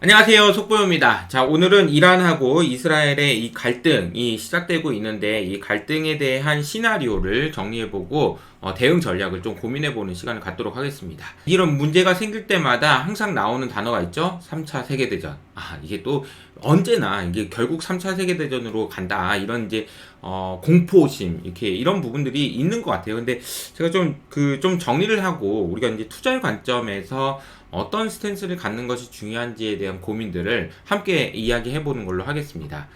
안녕하세요, 속보입니다. 자, 오늘은 이란하고 이스라엘의 이 갈등이 시작되고 있는데 이 갈등에 대한 시나리오를 정리해보고 대응 전략을 좀 고민해보는 시간을 갖도록 하겠습니다. 이런 문제가 생길 때마다 항상 나오는 단어가 있죠? 3차 세계대전. 이게 또 언제나 이게 결국 3차 세계대전으로 간다. 이런 이제 공포심 이렇게 이런 부분들이 있는 것 같아요. 근데 제가 좀 정리를 하고 우리가 이제 투자의 관점에서 어떤 스탠스를 갖는 것이 중요한지에 대한 고민들을 함께 이야기해보는 걸로 하겠습니다.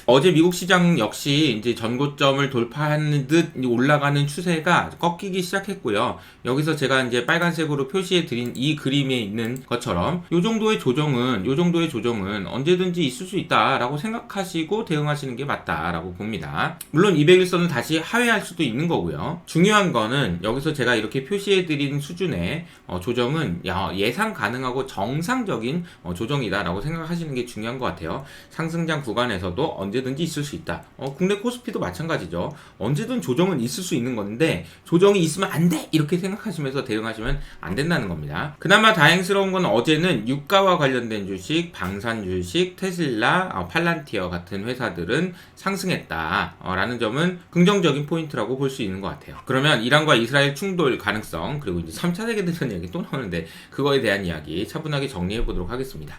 어제 미국 시장 역시 이제 전고점을 돌파하는 듯 올라가는 추세가 꺾이기 시작했고요. 여기서 제가 이제 빨간색으로 표시해 드린 이 그림에 있는 것처럼 요 정도의 조정은 언제든지 있을 수 있다라고 생각하시고 대응하시는 게 맞다라고 봅니다. 물론 200일선은 다시 하회할 수도 있는 거고요. 중요한 거는 여기서 제가 이렇게 표시해 드린 수준의 조정은 예상 가능하고 정상적인 조정이다라고 생각하시는 게 중요한 것 같아요. 상승장 구간에서도 언제든지 있을 수 있다. 국내 코스피도 마찬가지죠. 언제든 조정은 있을 수 있는 건데 조정이 있으면 안 돼! 이렇게 생각하시면서 대응하시면 안 된다는 겁니다. 그나마 다행스러운 건 어제는 유가와 관련된 주식, 방산 주식, 테슬라, 팔란티어 같은 회사들은 상승했다 라는 점은 긍정적인 포인트라고 볼 수 있는 것 같아요. 그러면 이란과 이스라엘 충돌 가능성, 그리고 이제 3차 세계대전 얘기 또 나오는데 그거에 대한 이야기 차분하게 정리해 보도록 하겠습니다.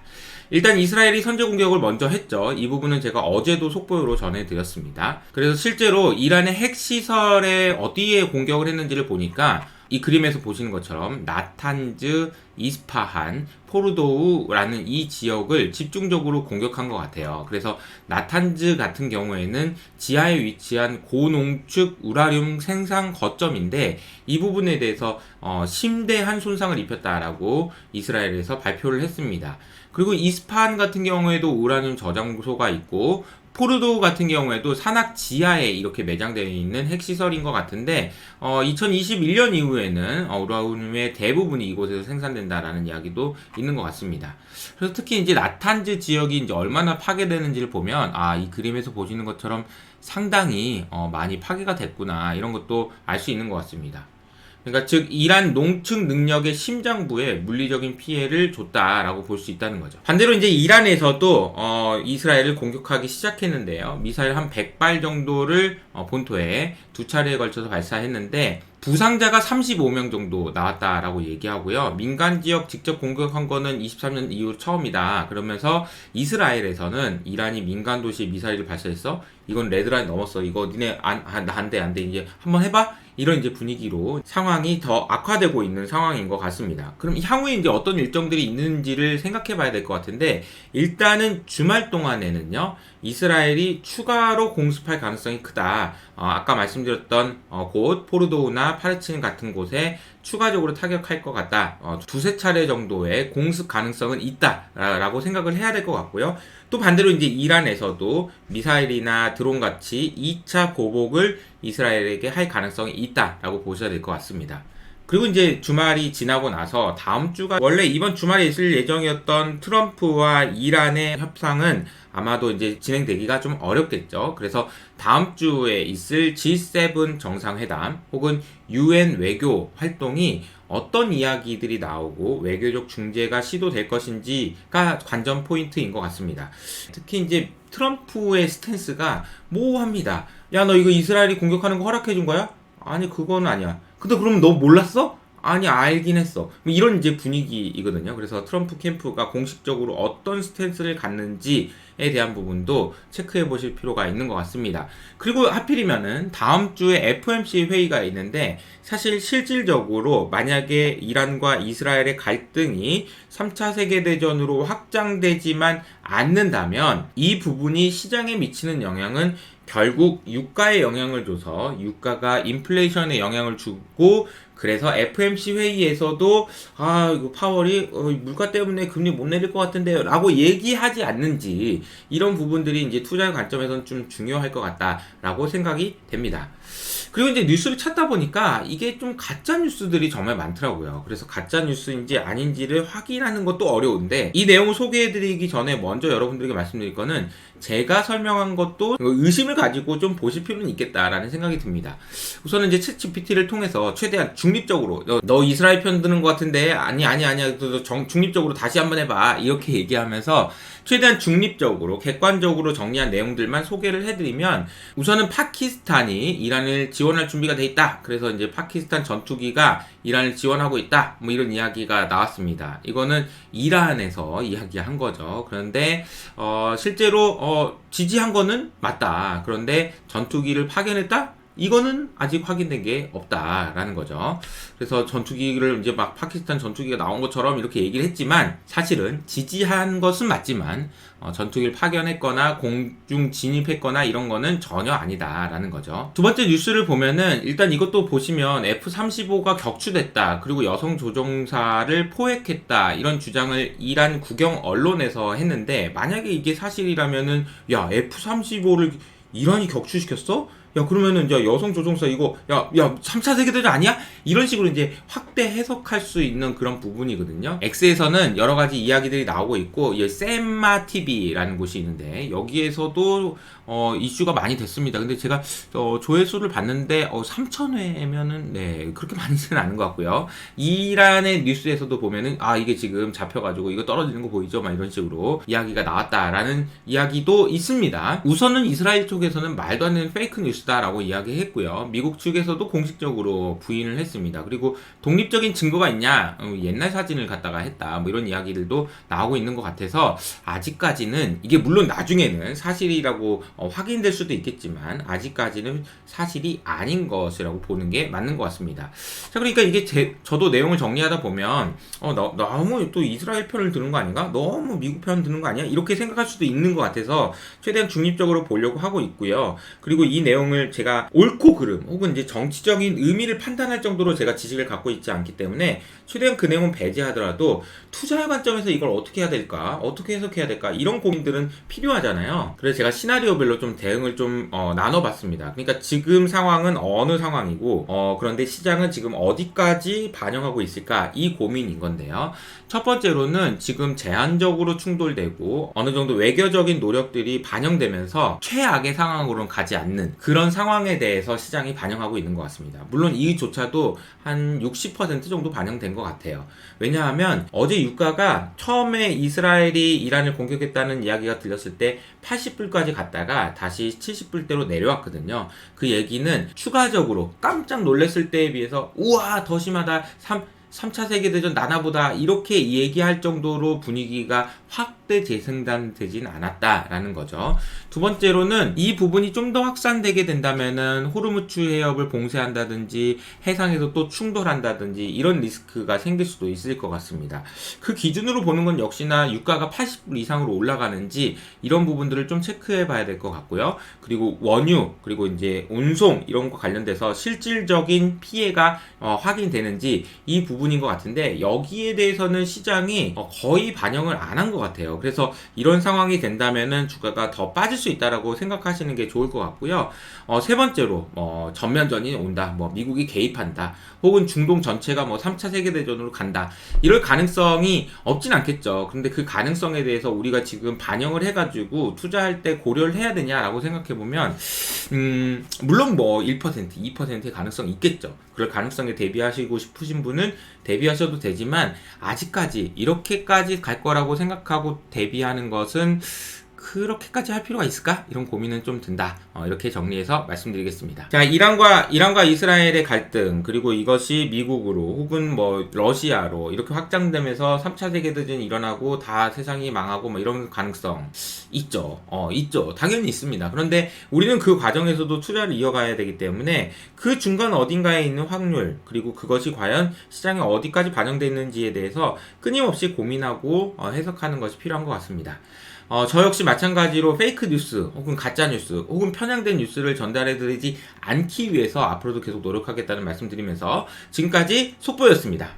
일단 이스라엘이 선제 공격을 먼저 했죠. 이 부분은 제가 어제도 속보로 전해드렸습니다. 그래서 실제로 이란의 핵시설에 어디에 공격을 했는지를 보니까 이 그림에서 보시는 것처럼 나탄즈, 이스파한, 포르도우라는 이 지역을 집중적으로 공격한 것 같아요. 그래서 나탄즈 같은 경우에는 지하에 위치한 고농축 우라늄 생산 거점인데 이 부분에 대해서 심대한 손상을 입혔다라고 이스라엘에서 발표를 했습니다. 그리고 이스파한 같은 경우에도 우라늄 저장소가 있고 포르도 같은 경우에도 산악 지하에 이렇게 매장되어 있는 핵시설인 것 같은데 2021년 이후에는 우라늄의 대부분이 이곳에서 생산된다라는 이야기도 있는 것 같습니다. 그래서 특히 이제 나탄즈 지역이 이제 얼마나 파괴되는지를 보면 이 그림에서 보시는 것처럼 상당히 많이 파괴가 됐구나 이런 것도 알 수 있는 것 같습니다. 그러니까 즉 이란 농축 능력의 심장부에 물리적인 피해를 줬다라고 볼 수 있다는 거죠. 반대로 이제 이란에서도 이스라엘을 공격하기 시작했는데요. 미사일 한 100발 정도를 본토에 두 차례에 걸쳐서 발사했는데 부상자가 35명 정도 나왔다라고 얘기하고요. 민간 지역 직접 공격한 거는 23년 이후 처음이다. 그러면서 이스라엘에서는 이란이 민간 도시에 미사일을 발사했어? 이건 레드라인 넘었어. 이거 니네 안 돼. 이제 한번 해봐? 이런 이제 분위기로 상황이 더 악화되고 있는 상황인 것 같습니다. 그럼 향후에 이제 어떤 일정들이 있는지를 생각해 봐야 될 것 같은데, 일단은 주말 동안에는요, 이스라엘이 추가로 공습할 가능성이 크다. 아까 말씀드렸던 곳 포르도우나 파르친 같은 곳에 추가적으로 타격할 것 같다. 두세 차례 정도의 공습 가능성은 있다라고 생각을 해야 될 것 같고요. 또 반대로 이제 이란에서도 미사일이나 드론 같이 2차 보복을 이스라엘에게 할 가능성이 있다라고 보셔야 될 것 같습니다. 그리고 이제 주말이 지나고 나서 다음 주가 원래 이번 주말에 있을 예정이었던 트럼프와 이란의 협상은 아마도 이제 진행되기가 좀 어렵겠죠. 그래서 다음 주에 있을 G7 정상회담 혹은 UN 외교 활동이 어떤 이야기들이 나오고 외교적 중재가 시도될 것인지가 관전 포인트인 것 같습니다. 특히 이제 트럼프의 스탠스가 모호합니다. 야, 너 이거 이스라엘이 공격하는 거 허락해 준 거야? 아니, 그건 아니야. 근데 그러면 너 몰랐어? 아니, 알긴 했어. 이런 이제 분위기이거든요. 그래서 트럼프 캠프가 공식적으로 어떤 스탠스를 갖는지에 대한 부분도 체크해 보실 필요가 있는 것 같습니다. 그리고 하필이면은 다음 주에 FOMC 회의가 있는데 사실 실질적으로 만약에 이란과 이스라엘의 갈등이 3차 세계대전으로 확장되지만 않는다면 이 부분이 시장에 미치는 영향은 결국 유가에 영향을 줘서 유가가 인플레이션에 영향을 주고 그래서 FOMC 회의에서도 이거 파월이 물가 때문에 금리 못 내릴 것 같은데요 라고 얘기하지 않는지 이런 부분들이 이제 투자의 관점에서는 좀 중요할 것 같다라고 생각이 됩니다. 그리고 이제 뉴스를 찾다 보니까 이게 좀 가짜 뉴스들이 정말 많더라고요. 그래서 가짜 뉴스인지 아닌지를 확인하는 것도 어려운데, 이 내용을 소개해드리기 전에 먼저 여러분들에게 말씀드릴 거는, 제가 설명한 것도 의심을 가지고 좀 보실 필요는 있겠다라는 생각이 듭니다. 우선은 이제 챗GPT를 통해서 최대한 중립적으로, 너 이스라엘 편 드는 것 같은데 아니야 중립적으로 다시 한번 해봐, 이렇게 얘기하면서 최대한 중립적으로 객관적으로 정리한 내용들만 소개를 해드리면, 우선은 파키스탄이 이란을 지원할 준비가 돼 있다. 그래서 이제 파키스탄 전투기가 이란을 지원하고 있다. 뭐 이런 이야기가 나왔습니다. 이거는 이란에서 이야기한 거죠. 그런데 실제로 지지한 거는 맞다. 그런데 전투기를 파견했다? 이거는 아직 확인된 게 없다라는 거죠. 그래서 전투기를 이제 막 파키스탄 전투기가 나온 것처럼 이렇게 얘기를 했지만, 사실은 지지한 것은 맞지만 전투기를 파견했거나 공중 진입했거나 이런 거는 전혀 아니다라는 거죠. 두 번째 뉴스를 보면은, 일단 이것도 보시면 F-35가 격추됐다, 그리고 여성 조종사를 포획했다, 이런 주장을 이란 국영 언론에서 했는데, 만약에 이게 사실이라면은, 야, F-35를 이란이 격추시켰어? 야, 그러면은 이제 여성 조종사 이거 야 3차 세계대전 아니야? 이런 식으로 이제 확대 해석할 수 있는 그런 부분이거든요. X에서는 여러 가지 이야기들이 나오고 있고, 이 셈마 TV라는 곳이 있는데 여기에서도 이슈가 많이 됐습니다. 근데 제가 조회수를 봤는데 3,000회면은 네, 그렇게 많지는 않은 것 같고요. 이란의 뉴스에서도 보면은 이게 지금 잡혀가지고 이거 떨어지는 거 보이죠? 막 이런 식으로 이야기가 나왔다라는 이야기도 있습니다. 우선은 이스라엘 쪽에서는 말도 안 되는 페이크 뉴스다라고 이야기했고요. 미국 측에서도 공식적으로 부인을 했습니다. 그리고 독립적인 증거가 있냐? 옛날 사진을 갖다가 했다. 뭐 이런 이야기들도 나오고 있는 것 같아서, 아직까지는 이게 물론 나중에는 사실이라고 확인될 수도 있겠지만 아직까지는 사실이 아닌 것이라고 보는 게 맞는 것 같습니다. 자, 그러니까 이게 저도 내용을 정리하다 보면 너무 또 이스라엘 편을 드는 거 아닌가? 너무 미국 편 드는 거 아니야? 이렇게 생각할 수도 있는 것 같아서 최대한 중립적으로 보려고 하고 있고요. 그리고 이 내용을 제가 옳고 그름 혹은 이제 정치적인 의미를 판단할 정도로 제가 지식을 갖고 있지 않기 때문에 최대한 그 내용은 배제하더라도, 투자의 관점에서 이걸 어떻게 해야 될까? 어떻게 해석해야 될까? 이런 고민들은 필요하잖아요. 그래서 제가 시나리오별로 좀 대응을 좀 나눠봤습니다. 그러니까 지금 상황은 어느 상황이고 그런데 시장은 지금 어디까지 반영하고 있을까? 이 고민인 건데요. 첫 번째로는 지금 제한적으로 충돌되고 어느 정도 외교적인 노력들이 반영되면서 최악의 상황으로는 가지 않는 그런 상황에 대해서 시장이 반영하고 있는 것 같습니다. 물론 이조차도 한 60% 정도 반영된 것 같아요. 왜냐하면 어제 유가가 처음에 이스라엘이 이란을 공격했다는 이야기가 들렸을 때 80불까지 갔다가 다시 70불대로 내려왔거든요. 그 얘기는 추가적으로 깜짝 놀랐을 때에 비해서 우와 더 심하다, 3차 세계대전 나나보다, 이렇게 얘기할 정도로 분위기가 확대 재생산되진 않았다라는 거죠. 두 번째로는 이 부분이 좀 더 확산되게 된다면은 호르무즈 해협을 봉쇄한다든지 해상에서 또 충돌한다든지 이런 리스크가 생길 수도 있을 것 같습니다. 그 기준으로 보는 건 역시나 유가가 80불 이상으로 올라가는지 이런 부분들을 좀 체크해 봐야 될 것 같고요. 그리고 원유, 그리고 이제 운송 이런 거 관련돼서 실질적인 피해가 확인되는지 이 부분인 것 같은데, 여기에 대해서는 시장이 거의 반영을 안 한 것 같아요. 그래서 이런 상황이 된다면은 주가가 더 빠질 수 있다라고 생각하시는 게 좋을 것 같고요. 세 번째로 전면전이 온다, 미국이 개입한다, 혹은 중동 전체가 3차 세계대전으로 간다, 이럴 가능성이 없진 않겠죠. 그런데 그 가능성에 대해서 우리가 지금 반영을 해가지고 투자할 때 고려를 해야 되냐라고 생각해보면 물론 1%, 2%의 가능성이 있겠죠. 그럴 가능성에 대비하시고 싶으신 분은 대비하셔도 되지만, 아직까지 이렇게까지 갈 거라고 생각하고 대비하는 것은 그렇게까지 할 필요가 있을까? 이런 고민은 좀 든다. 이렇게 정리해서 말씀드리겠습니다. 자, 이란과 이스라엘의 갈등, 그리고 이것이 미국으로 혹은 러시아로 이렇게 확장되면서 3차 세계대전이 일어나고 다 세상이 망하고 이런 가능성 있죠. 있죠. 당연히 있습니다. 그런데 우리는 그 과정에서도 투자를 이어가야 되기 때문에 그 중간 어딘가에 있는 확률, 그리고 그것이 과연 시장에 어디까지 반영되어 있는지에 대해서 끊임없이 고민하고 해석하는 것이 필요한 것 같습니다. 저 역시 마찬가지로 페이크 뉴스 혹은 가짜 뉴스 혹은 편향된 뉴스를 전달해드리지 않기 위해서 앞으로도 계속 노력하겠다는 말씀드리면서 지금까지 속보였습니다.